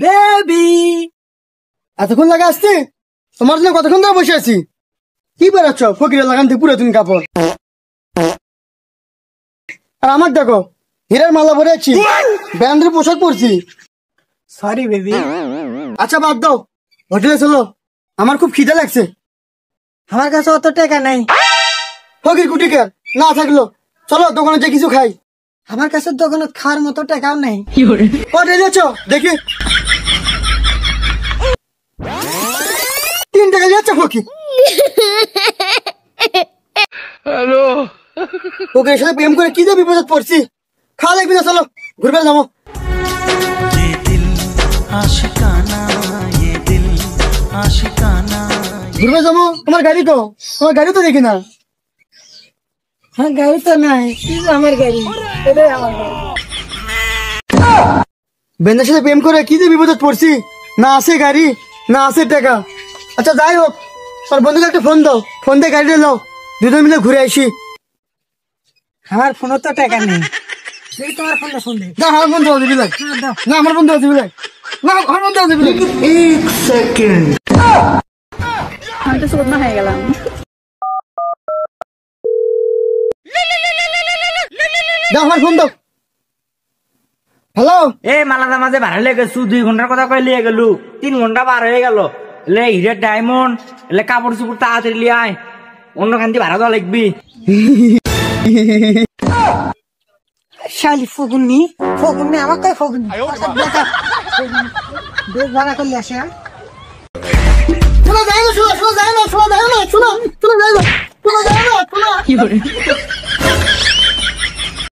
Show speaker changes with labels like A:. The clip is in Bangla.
A: বেবি
B: এতক্ষণ লাগে আসছি, তোমার জন্য কতক্ষণ ধরে বসে আছি। কি বেড়াচ্ছ ফকিরের লাগান থেকে পুরাতন কাপড়। আর আমার দেখো হীরার মালা পরে আছি, ব্যান্ডের পোশাক পরছি।
A: Sorry baby.
B: আচ্ছা বাদ দাও, হোটেলে চলো, আমার খুব খিদে লাগছে।
A: আমার কাছে অত টাকা নাই।
B: ফকির কুটিকার না থাকলো, চলো দোকানে যে কিছু খাই।
A: আমার কাছে দোকানে খাওয়ার মতো টাকাও নাই।
B: কটে যাচ্ছ দেখি, 3 টাকা যাচ্ছে ফকির। হ্যালো, ফকিরের সাথে প্রেম করে কি যে বিপদে পড়ছি। খাওয়া লাগবে না, চলো ঘুরবে যাবো। ঘুরবে যাবো, তোমার গাড়ি তো, তোমার গাড়ি তো দেখি না।
A: হ্যাঁ গাড়ি তো নাই, আমার গাড়ি, এটাই আমার গাড়ি।
B: বেন্দার সাথে প্রেম করে কি যে বিপদে পড়ছি, না আছে গাড়ি না আছে টাকা। আচ্ছা যাই হোক, তোর বন্ধুকে একটা ফোন দাও, ফোন দিয়ে গাড়িটা নাও, দুজন মিলে ঘুরে আসি।
A: আমার ফোনে তো টাকা নেই। তোমার ফোনটা ফোন দে।
B: না আমার বন্ধু দিবি না, না আমার বন্ধু দিবি না, না আমার বন্ধু দিবি না। 1 সেকেন্ড,
C: আমি তো শূন্য হয়ে গেলাম।
B: দাও আমার ফোন দাও। হ্যালো,
D: এই মালাদা মাঝে ভাড়া লেগেছু, 2 ঘন্টার কথা কয়ে লিয়ে গেলু, 3 ঘন্টা পার হয়ে গেল। এলে হিরের ডায়মন্ড, এলে কাপড় চুপড় তাড়াতাড়ি লিয়ে আয়, অন্য খান্তি ভাড়া দেওয়া লাগবি।
A: শালি ফগুনি, ফগুনি আমার কয় ফগুনি বেশ ভাড়া করলে আসে।
B: শোনা যায় না, শোনা যায় না, শোনা যায় না, শোনা শোনা যায় না, শোনা যায় না, শোনা।